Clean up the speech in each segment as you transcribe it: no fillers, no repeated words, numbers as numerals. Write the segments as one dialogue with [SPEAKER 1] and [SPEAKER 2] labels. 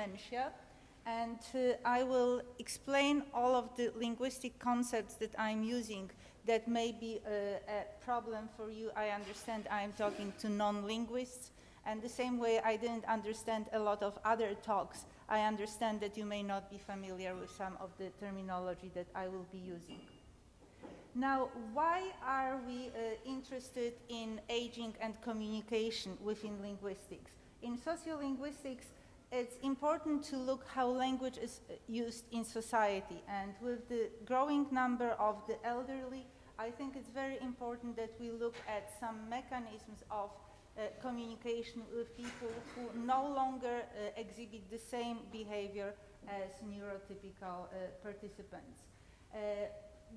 [SPEAKER 1] dementia, and I will explain all of the linguistic concepts that I'm using that may be a problem for you. I understand I'm talking to non-linguists, and the same way I didn't understand a lot of other talks, I understand that you may not be familiar with some of the terminology that I will be using. Now, why are we interested in aging and communication within linguistics? In sociolinguistics, it's important to look how language is used in society, and with the growing number of the elderly, I think it's very important that we look at some mechanisms of communication with people who no longer exhibit the same behavior as neurotypical participants.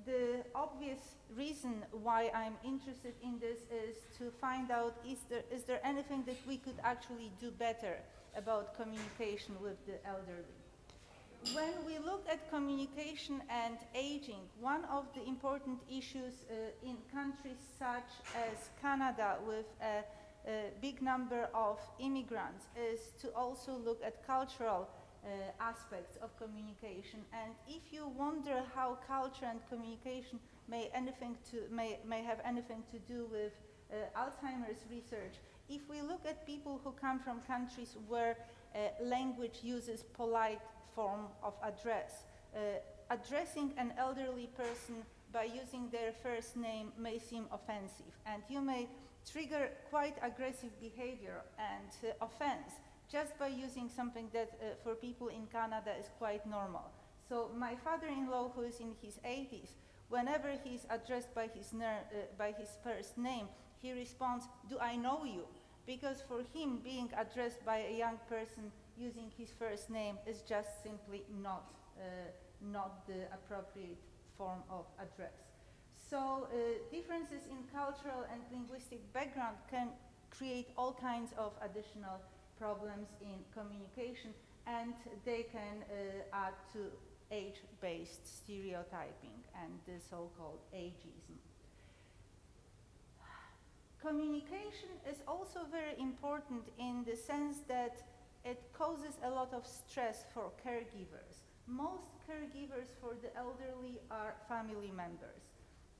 [SPEAKER 1] The obvious reason why I'm interested in this is to find out, is there anything that we could actually do better about communication with the elderly? When we look at communication and aging, one of the important issues in countries such as Canada with a big number of immigrants is to also look at cultural aspects of communication. And if you wonder how culture and communication may have anything to do with Alzheimer's research, if we look at people who come from countries where language uses polite form of address, addressing an elderly person by using their first name may seem offensive, and you may trigger quite aggressive behavior and offense just by using something that for people in Canada is quite normal. So my father-in-law, who is in his 80s, whenever he's addressed by his first name, he responds, "Do I know you?" Because for him, being addressed by a young person using his first name is just simply not the appropriate form of address. So differences in cultural and linguistic background can create all kinds of additional problems in communication, and they can add to age-based stereotyping and the so-called ageism. Communication is also very important in the sense that it causes a lot of stress for caregivers. Most caregivers for the elderly are family members,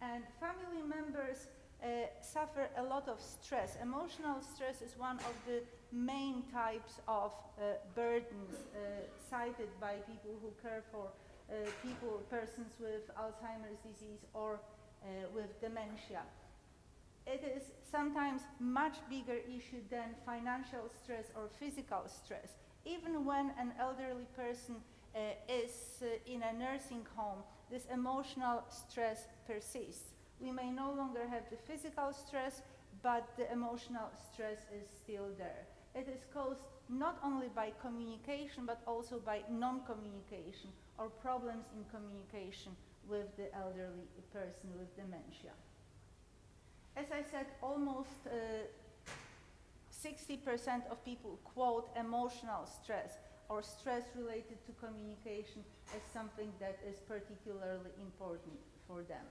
[SPEAKER 1] and family members suffer a lot of stress. Emotional stress is one of the main types of burdens cited by people who care for persons with Alzheimer's disease or with dementia. It is sometimes much bigger issue than financial stress or physical stress. Even when an elderly person is in a nursing home, this emotional stress persists. We may no longer have the physical stress, but the emotional stress is still there. It is caused not only by communication, but also by non-communication or problems in communication with the elderly person with dementia. As I said, almost 60% of people quote emotional stress or stress related to communication as something that is particularly important for them.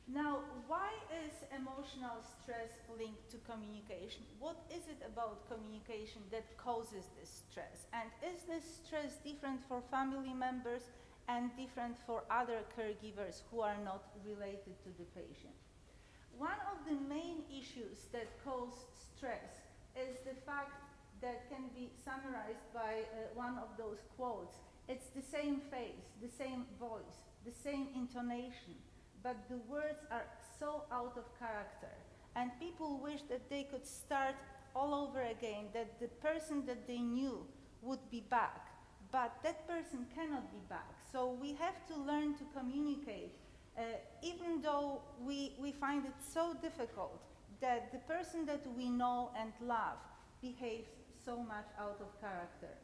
[SPEAKER 1] Now, why is emotional stress linked to communication? What is it about communication that causes this stress? And is this stress different for family members and different for other caregivers who are not related to the patient? One of the main issues that cause stress is the fact that can be summarized by one of those quotes. It's the same face, the same voice, the same intonation, but the words are so out of character. And people wish that they could start all over again, that the person that they knew would be back. But that person cannot be back. So we have to learn to communicate, even though we find it so difficult that the person that we know and love behaves so much out of character.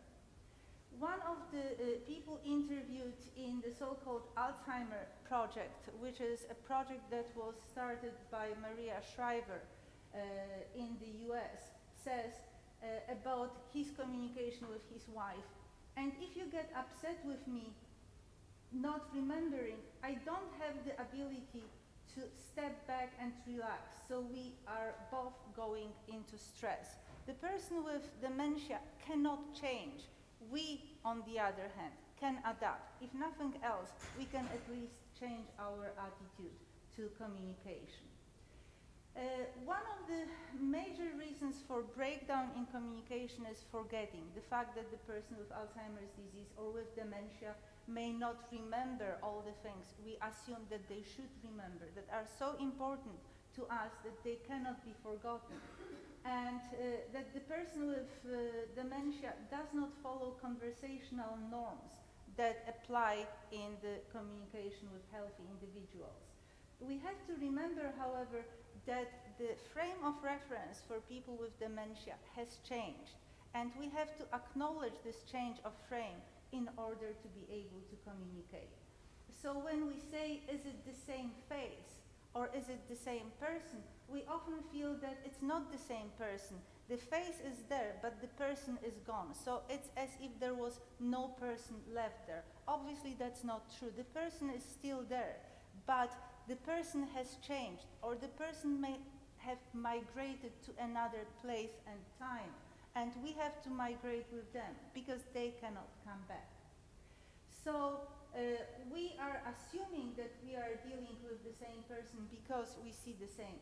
[SPEAKER 1] One of the people interviewed in the so-called Alzheimer project, which is a project that was started by Maria Shriver in the US, says about his communication with his wife. And if you get upset with me, not remembering, I don't have the ability to step back and relax. So we are both going into stress. The person with dementia cannot change. We, on the other hand, can adapt. If nothing else, we can at least change our attitude to communication. One of the major reasons for breakdown in communication is forgetting. The fact that the person with Alzheimer's disease or with dementia may not remember all the things we assume that they should remember, that are so important to us that they cannot be forgotten. And that the person with dementia does not follow conversational norms that apply in the communication with healthy individuals. We have to remember, however, that the frame of reference for people with dementia has changed, and we have to acknowledge this change of frame in order to be able to communicate. So when we say, is it the same face or is it the same person, we often feel that it's not the same person. The face is there, but the person is gone. So it's as if there was no person left there. Obviously that's not true. The person is still there, but the person has changed, or the person may have migrated to another place and time, and we have to migrate with them because they cannot come back. So we are assuming that we are dealing with the same person because we see the same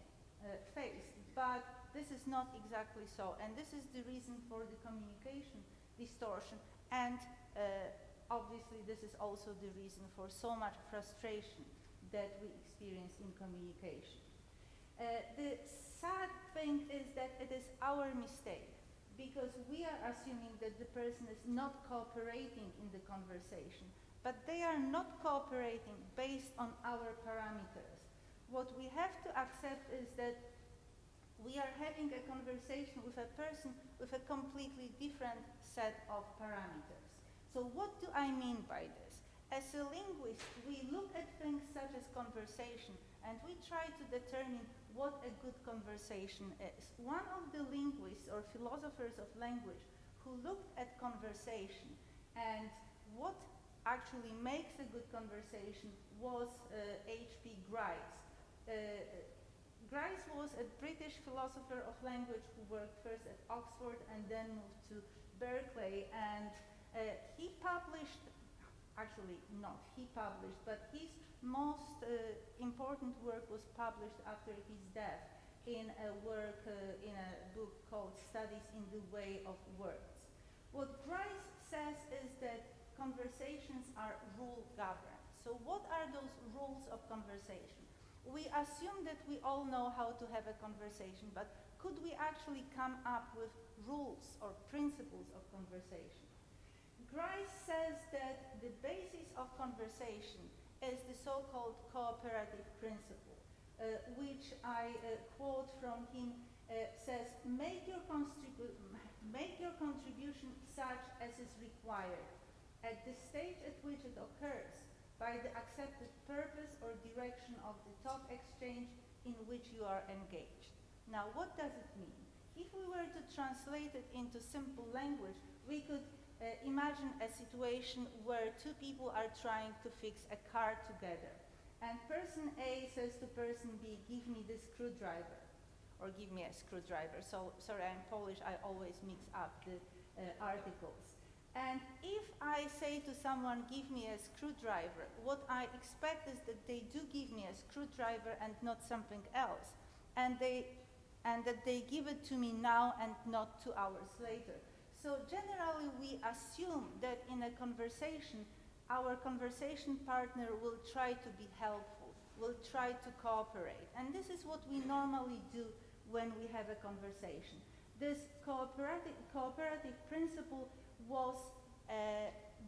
[SPEAKER 1] face, but this is not exactly so, and this is the reason for the communication distortion, and obviously this is also the reason for so much frustration that we experience in communication. The sad thing is that it is our mistake, because we are assuming that the person is not cooperating in the conversation, but they are not cooperating based on our parameters. What we have to accept is that we are having a conversation with a person with a completely different set of parameters. So what do I mean by this? As a linguist, we look at things such as conversation, and we try to determine what a good conversation is. One of the linguists or philosophers of language who looked at conversation and what actually makes a good conversation was H.P. Grice. Grice was a British philosopher of language who worked first at Oxford and then moved to Berkeley, and he published, actually not he published, but his most important work was published after his death in a work, in a book called Studies in the Way of Words. What Grice says is that conversations are rule governed. So what are those rules of conversation? We assume that we all know how to have a conversation, but could we actually come up with rules or principles of conversation? Grice says that the basis of conversation is the so-called cooperative principle, which I quote from him, says, make your contribution such as is required at the stage at which it occurs by the accepted purpose or direction of the talk exchange in which you are engaged. Now, what does it mean? If we were to translate it into simple language, we could imagine a situation where two people are trying to fix a car together. And person A says to person B, give me the screwdriver, or give me a screwdriver. So, sorry, I'm Polish, I always mix up the articles. And if I say to someone, give me a screwdriver, what I expect is that they do give me a screwdriver and not something else. And that they give it to me now and not 2 hours later. So generally we assume that in a conversation, our conversation partner will try to be helpful, will try to cooperate. And this is what we normally do when we have a conversation. This cooperative principle was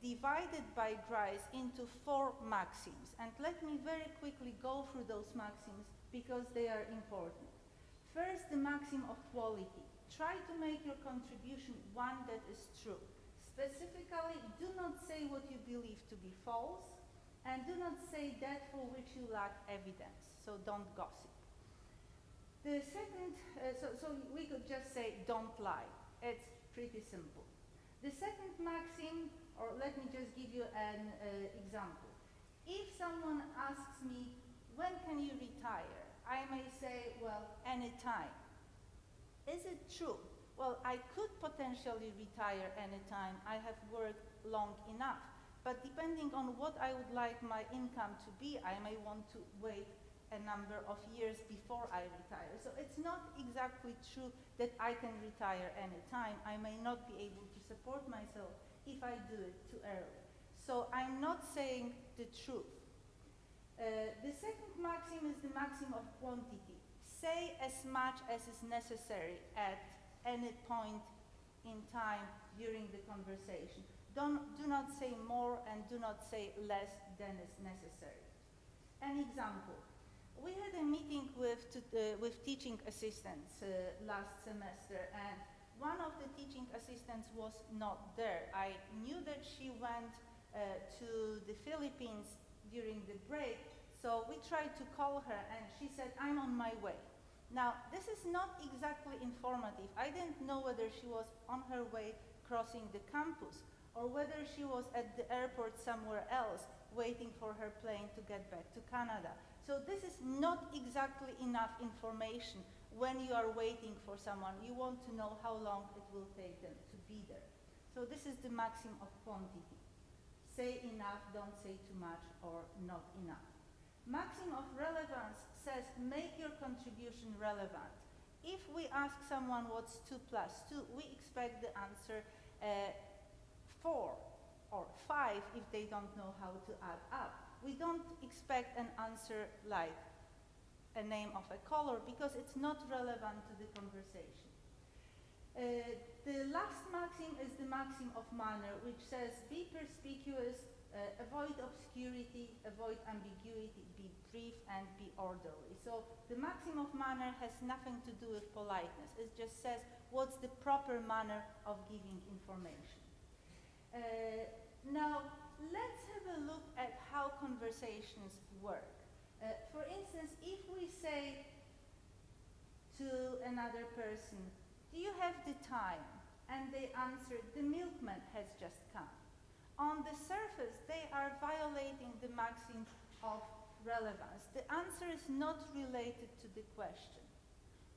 [SPEAKER 1] divided by Grice into 4 maxims. And let me very quickly go through those maxims because they are important. First, the maxim of quality. Try to make your contribution one that is true. Specifically, do not say what you believe to be false, and do not say that for which you lack evidence. So don't gossip. The second, so we could just say don't lie. It's pretty simple. The second maxim, or let me just give you an example. If someone asks me, when can you retire? I may say, well, anytime. Is it true? well, I could potentially retire anytime. I have worked long enough. But depending on what I would like my income to be, I may want to wait a number of years before I retire. So it's not exactly true that I can retire anytime. I may not be able to support myself if I do it too early. So I'm not saying the truth. The second maxim is the maxim of quantity. Say as much as is necessary at any point in time during the conversation. Do not say more and do not say less than is necessary. An example. We had a meeting with teaching assistants last semester, and one of the teaching assistants was not there. I knew that she went to the Philippines during the break, so we tried to call her, and she said, I'm on my way. Now, this is not exactly informative. I didn't know whether she was on her way crossing the campus or whether she was at the airport somewhere else waiting for her plane to get back to Canada. So this is not exactly enough information when you are waiting for someone. You want to know how long it will take them to be there. So this is the maxim of quantity. Say enough, don't say too much or not enough. Maxim of relevance says make your contribution relevant. If we ask someone what's 2 plus 2, we expect the answer 4 or 5 if they don't know how to add up. We don't expect an answer like a name of a color because it's not relevant to the conversation. The last maxim is the maxim of manner, which says be perspicuous, avoid obscurity, avoid ambiguity, be brief and be orderly. So the maxim of manner has nothing to do with politeness. It just says what's the proper manner of giving information. Now, let's have a look at how conversations work. For instance, if we say to another person, do you have the time? And they answer, the milkman has just come. On the surface, they are violating the maxim of relevance. The answer is not related to the question.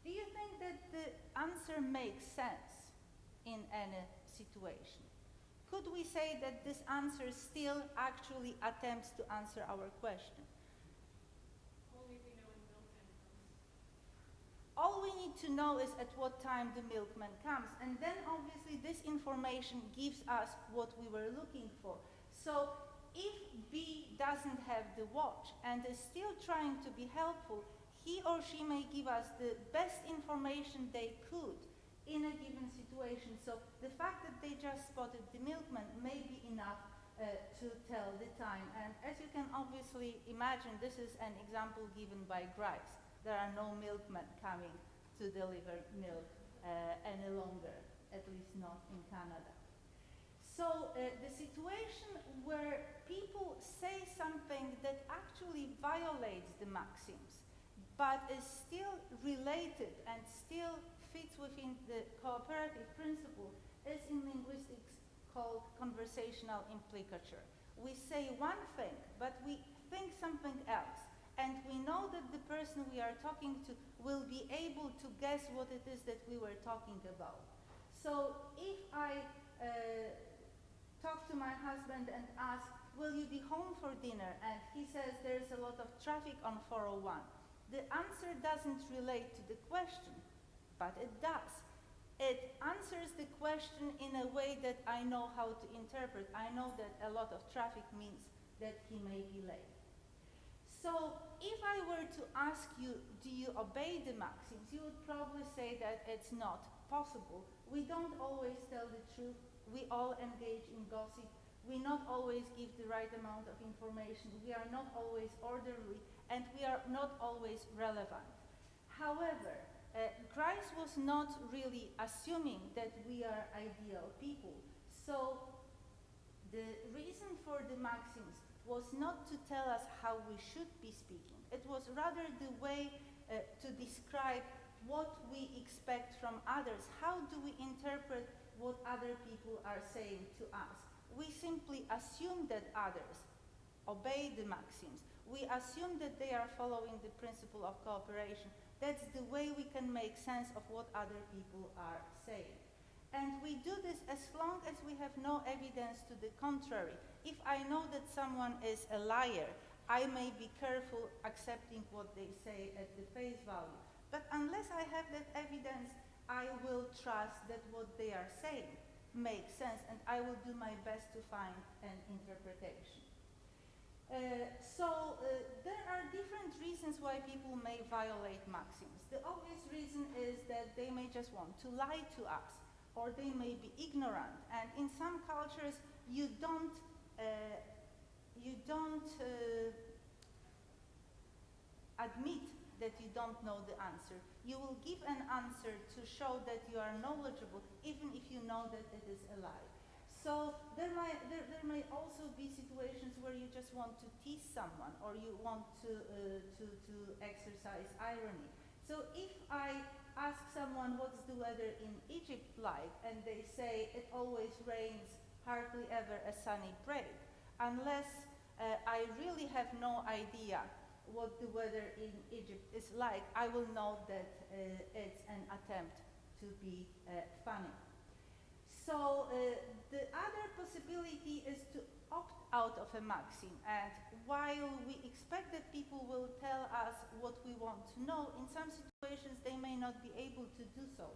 [SPEAKER 1] Do you think that the answer makes sense in any situation? Could we say that this answer still actually attempts to answer our question?
[SPEAKER 2] Only if we know when the milkman comes.
[SPEAKER 1] All we need to know is at what time the milkman comes, and then obviously this information gives us what we were looking for. So if B doesn't have the watch and is still trying to be helpful, he or she may give us the best information they could in a given situation. So the fact that they just spotted the milkman may be enough to tell the time. And as you can obviously imagine, this is an example given by Grice. There are no milkmen coming to deliver milk any longer, at least not in Canada. So the situation where people say something that actually violates the maxims, but is still related and still fits within the cooperative principle is in linguistics called conversational implicature. We say one thing, but we think something else. And we know that the person we are talking to will be able to guess what it is that we were talking about. So if I talk to my husband and ask, will you be home for dinner? And he says there's a lot of traffic on 401. The answer doesn't relate to the question, but it does. It answers the question in a way that I know how to interpret. I know that a lot of traffic means that he may be late. So if I were to ask you, do you obey the maxims, you would probably say that it's not possible. We don't always tell the truth. We all engage in gossip. We not always give the right amount of information. We are not always orderly, and we are not always relevant. However, Grice was not really assuming that we are ideal people. So the reason for the maxims was not to tell us how we should be speaking. It was rather the way to describe what we expect from others. How do we interpret what other people are saying to us? We simply assume that others obey the maxims. We assume that they are following the principle of cooperation, That's the way we can make sense of what other people are saying. And we do this as long as we have no evidence to the contrary. If I know that someone is a liar, I may be careful accepting what they say at the face value. But unless I have that evidence, I will trust that what they are saying makes sense, and I will do my best to find an interpretation. There are different reasons why people may violate maxims. The obvious reason is that they may just want to lie to us, or they may be ignorant. And in some cultures, you don't admit that you don't know the answer. You will give an answer to show that you are knowledgeable, even if you know that it is a lie. So there may also be situations where you just want to tease someone, or you want to exercise irony. So if I ask someone what's the weather in Egypt like, and they say it always rains, hardly ever a sunny break, unless I really have no idea what the weather in Egypt is like, I will know that it's an attempt to be funny. So the other possibility is to opt out of a maxim, and while we expect that people will tell us what we want to know, in some situations they may not be able to do so.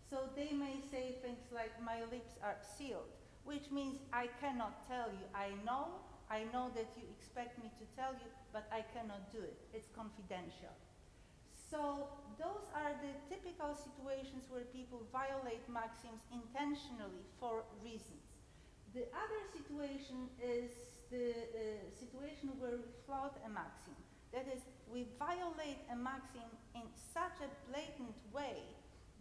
[SPEAKER 1] So they may say things like, my lips are sealed, which means I cannot tell you. I know that you expect me to tell you, but I cannot do it. It's confidential. So those are the typical situations where people violate maxims intentionally for reasons. The other situation is the situation where we flout a maxim. That is, we violate a maxim in such a blatant way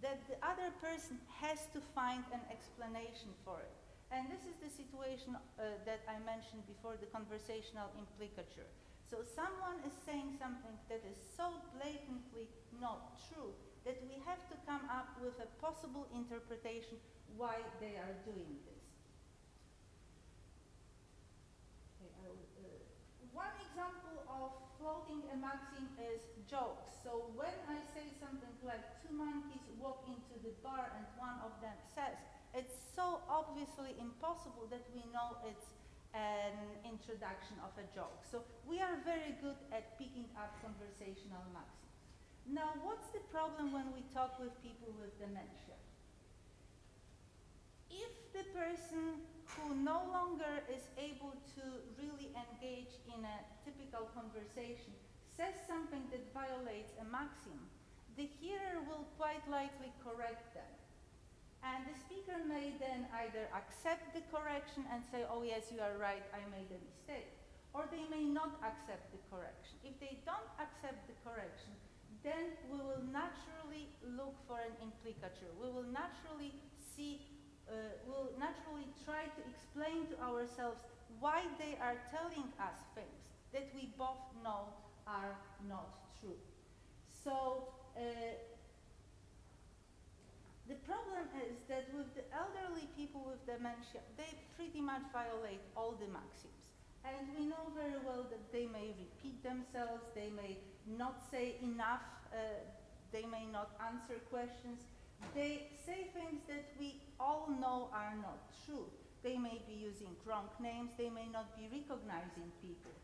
[SPEAKER 1] that the other person has to find an explanation for it. And this is the situation that I mentioned before, the conversational implicature. So someone is saying something that is so blatantly not true that we have to come up with a possible interpretation why they are doing this. One example of floating a maxim is jokes. So when I say something like two monkeys walk into the bar and one of them says, it's so obviously impossible that we know it's an introduction of a joke. So we are very good at picking up conversational maxims. Now, what's the problem when we talk with people with dementia? If the person who no longer is able to really engage in a typical conversation says something that violates a maxim, the hearer will quite likely correct them. And the speaker may then either accept the correction and say, oh yes, you are right, I made a mistake. Or they may not accept the correction. If they don't accept the correction, then we will naturally look for an implicature. We will naturally try to explain to ourselves why they are telling us things that we both know are not true. So, the problem is that with the elderly people with dementia, they pretty much violate all the maxims. And we know very well that they may repeat themselves, they may not say enough, they may not answer questions. They say things that we all know are not true. They may be using wrong names, they may not be recognizing people.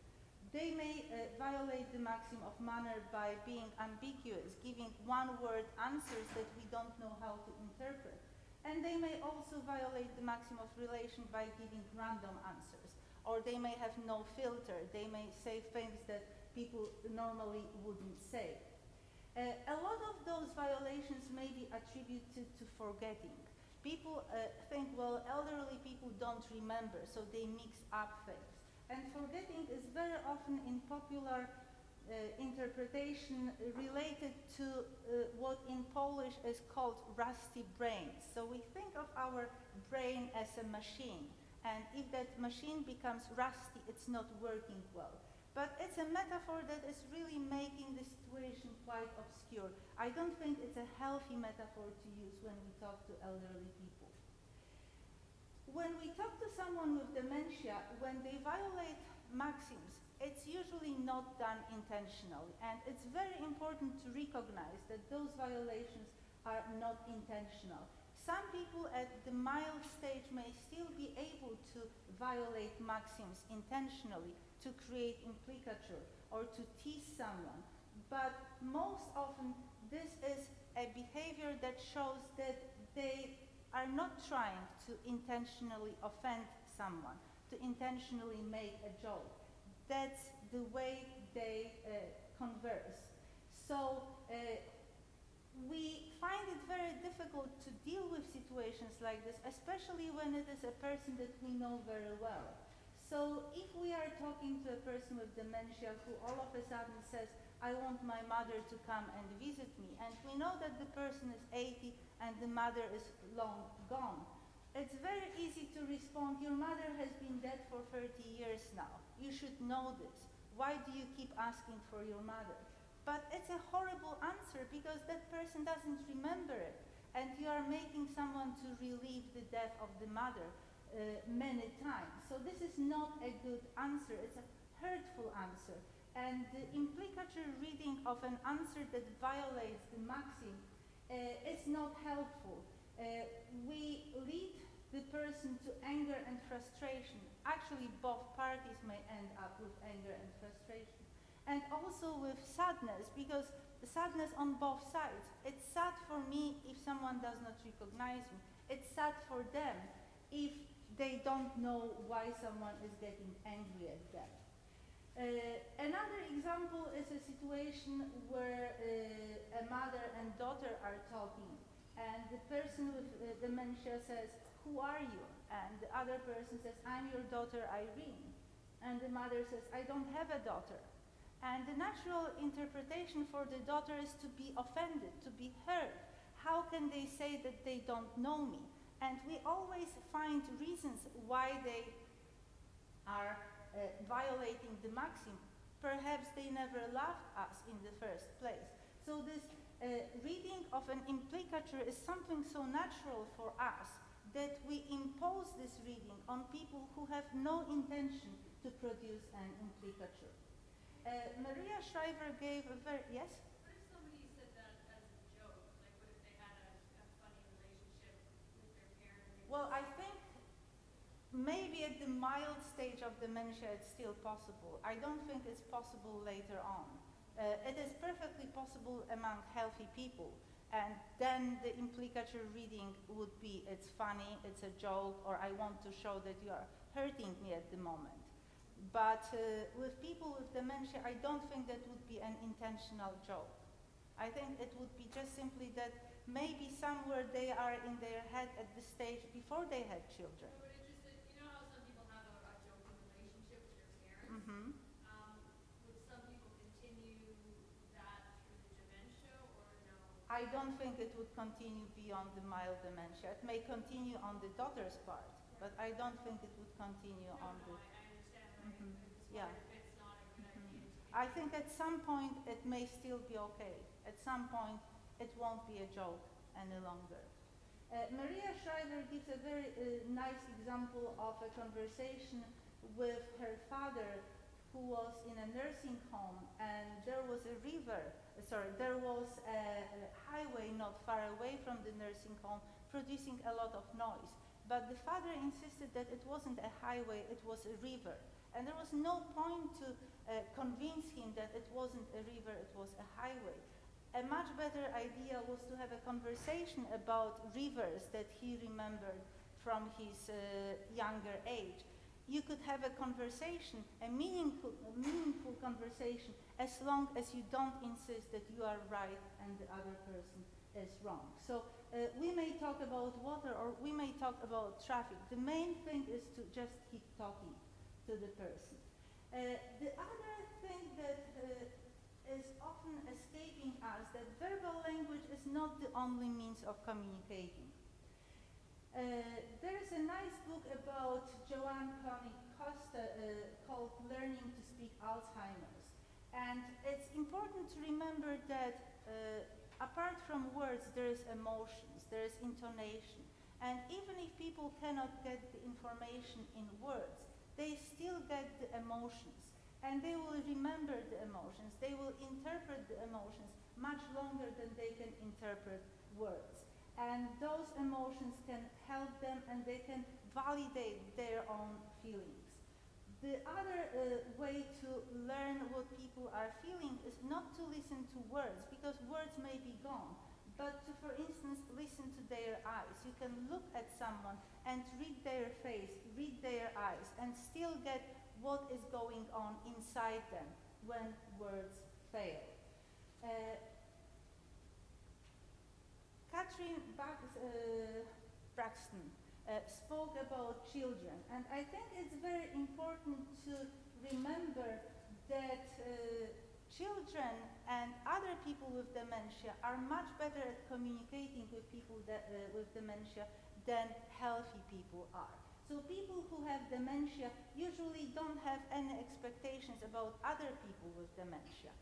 [SPEAKER 1] They may violate the maxim of manner by being ambiguous, giving one-word answers that we don't know how to interpret. And they may also violate the maxim of relation by giving random answers. Or they may have no filter. They may say things that people normally wouldn't say. A lot of those violations may be attributed to forgetting. People think, well, elderly people don't remember, so they mix up things. And forgetting is very often in popular interpretation related to what in Polish is called rusty brains. So we think of our brain as a machine, and if that machine becomes rusty, it's not working well. But it's a metaphor that is really making the situation quite obscure. I don't think it's a healthy metaphor to use when we talk to elderly people. When we talk to someone with dementia, when they violate maxims, it's usually not done intentionally. And it's very important to recognize that those violations are not intentional. Some people at the mild stage may still be able to violate maxims intentionally, to create implicature or to tease someone. But most often this is a behavior that shows that they are not trying to intentionally offend someone, to intentionally make a joke. That's the way they converse. So we find it very difficult to deal with situations like this, especially when it is a person that we know very well. So if we are talking to a person with dementia who all of a sudden says, I want my mother to come and visit me, and we know that the person is 80 and the mother is long gone, it's very easy to respond, your mother has been dead for 30 years now. You should know this. Why do you keep asking for your mother? But it's a horrible answer because that person doesn't remember it. And you are making someone to relieve the death of the mother many times. So this is not a good answer. It's a hurtful answer. And the implicature reading of an answer that violates the maxim is not helpful. We lead the person to anger and frustration. Actually, both parties may end up with anger and frustration. And also with sadness, because the sadness on both sides. It's sad for me if someone does not recognize me. It's sad for them if they don't know why someone is getting angry at them. Another example is a situation where a mother and daughter are talking, and the person with dementia says, who are you? And the other person says, I'm your daughter Irene. And the mother says, I don't have a daughter. And the natural interpretation for the daughter is to be offended, to be hurt. How can they say that they don't know me? And we always find reasons why they are violating the maxim. Perhaps they never loved us in the first place. So this reading of an implicature is something so natural for us that we impose this reading on people who have no intention to produce an implicature. Maria Shriver gave a very, yes?
[SPEAKER 2] What if somebody said that as a joke? Like, what if they had a funny relationship with their parent?
[SPEAKER 1] Well, I think maybe at the mild stage of dementia it's still possible. I don't think it's possible later on. It is perfectly possible among healthy people. And then the implicature reading would be, it's funny, it's a joke, or I want to show that you are hurting me at the moment. But with people with dementia, I don't think that would be an intentional joke. I think it would be just simply that maybe somewhere they are in their head at the stage before they had children.
[SPEAKER 2] No, but it just, you know how some people have a joking relationship with their parents?
[SPEAKER 1] Mm-hmm.
[SPEAKER 2] Would some people continue that through the dementia, or no?
[SPEAKER 1] I don't think it would continue beyond the mild dementia. It may continue on the daughter's part, but I don't think it would continue on the...
[SPEAKER 2] I understand.
[SPEAKER 1] Mm-hmm.
[SPEAKER 2] I just
[SPEAKER 1] Yeah.
[SPEAKER 2] wondered if it's not a good idea to
[SPEAKER 1] I think at some point it may still be okay. At some point it won't be a joke any longer. Maria Shriver gives a very nice example of a conversation with her father who was in a nursing home, and there was a there was a highway not far away from the nursing home producing a lot of noise. But the father insisted that it wasn't a highway, it was a river. And there was no point to convince him that it wasn't a river, it was a highway. A much better idea was to have a conversation about rivers that he remembered from his younger age. You could have a conversation, a meaningful conversation, as long as you don't insist that you are right and the other person is wrong. So we may talk about water or we may talk about traffic. The main thing is to just keep talking to the person. The other thing that is often escaping us, that verbal language is not the only means of communicating. There is a nice book about Joanne Costa called Learning to Speak Alzheimer's. And it's important to remember that apart from words, there is emotions, there is intonation. And even if people cannot get the information in words, they still get the emotions. And they will remember the emotions. They will interpret the emotions much longer than they can interpret words. And those emotions can help them and they can validate their own feelings. The other way to learn what people are feeling is not to listen to words, because words may be gone, but to, for instance, listen to their eyes. You can look at someone and read their face, read their eyes, and still get what is going on inside them when words fail. Catherine Braxton spoke about children, and I think it's very important to remember that children and other people with dementia are much better at communicating with people with dementia than healthy people are. So people who have dementia usually don't have any expectations about other people with dementia.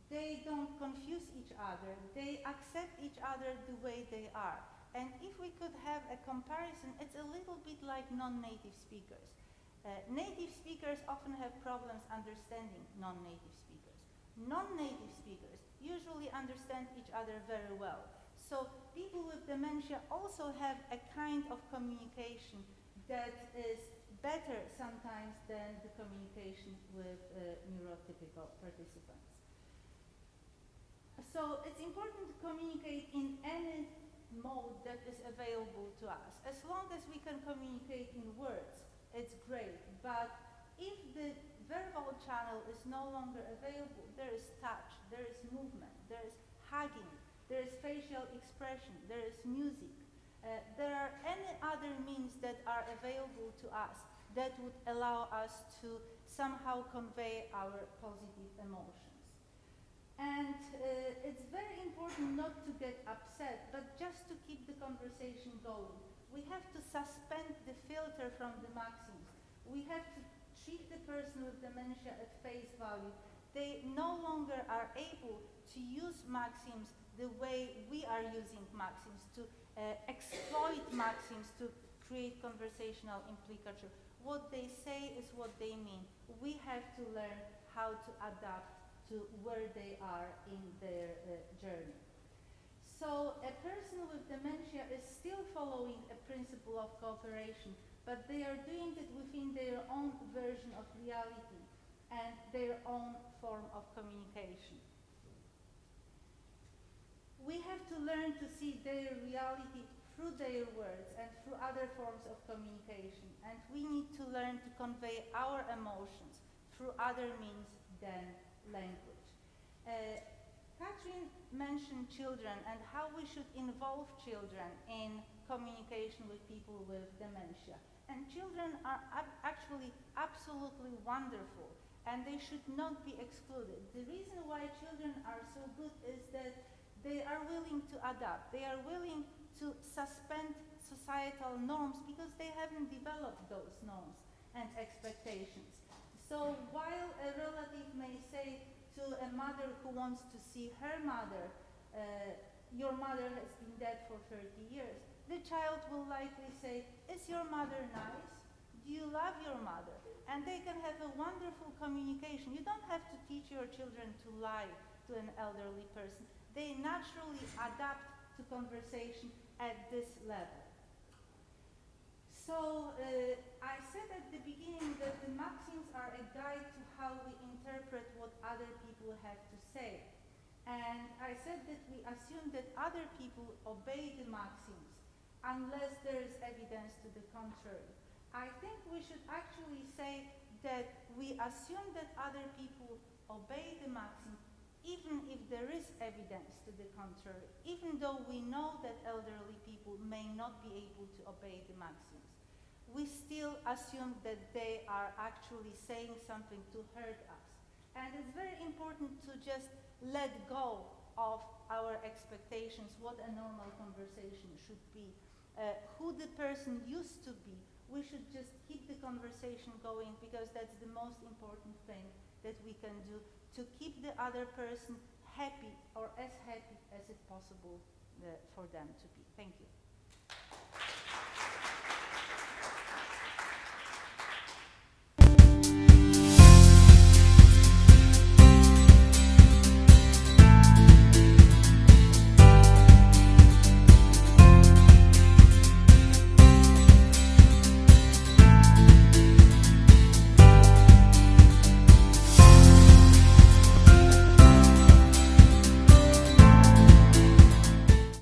[SPEAKER 1] They don't confuse each other. They accept each other the way they are. And if we could have a comparison, it's a little bit like non-native speakers. Native speakers often have problems understanding non-native speakers. Non-native speakers usually understand each other very well. So people with dementia also have a kind of communication that is better sometimes than the communication with neurotypical participants. So it's important to communicate in any mode that is available to us. As long as we can communicate in words, it's great. But if the verbal channel is no longer available, there is touch, there is movement, there is hugging, there is facial expression, there is music. There are any other means that are available to us that would allow us to somehow convey our positive emotions. And it's very important not to get upset, but just to keep the conversation going. We have to suspend the filter from the maxims. We have to treat the person with dementia at face value. They no longer are able to use maxims the way we are using maxims, to exploit maxims to create conversational implicature. What they say is what they mean. We have to learn how to adapt to where they are in their journey. So a person with dementia is still following a principle of cooperation, but they are doing it within their own version of reality and their own form of communication. We have to learn to see their reality through their words and through other forms of communication, and we need to learn to convey our emotions through other means than language. Catherine mentioned children and how we should involve children in communication with people with dementia. And children are actually absolutely wonderful, and they should not be excluded. The reason why children are so good is that they are willing to adapt. They are willing to suspend societal norms because they haven't developed those norms and expectations. So while a relative may say to a mother who wants to see her mother, your mother has been dead for 30 years, the child will likely say, is your mother nice? Do you love your mother? And they can have a wonderful communication. You don't have to teach your children to lie to an elderly person. They naturally adapt to conversation at this level. So I said at the beginning that the maxims are a guide to how we interpret what other people have to say. And I said that we assume that other people obey the maxims unless there is evidence to the contrary. I think we should actually say that we assume that other people obey the maxim even if there is evidence to the contrary, even though we know that elderly people may not be able to obey the maxims. We still assume that they are actually saying something to hurt us. And it's very important to just let go of our expectations, what a normal conversation should be, who the person used to be. We should just keep the conversation going because that's the most important thing that we can do to keep the other person happy or as happy as it's possible for them to be. Thank you.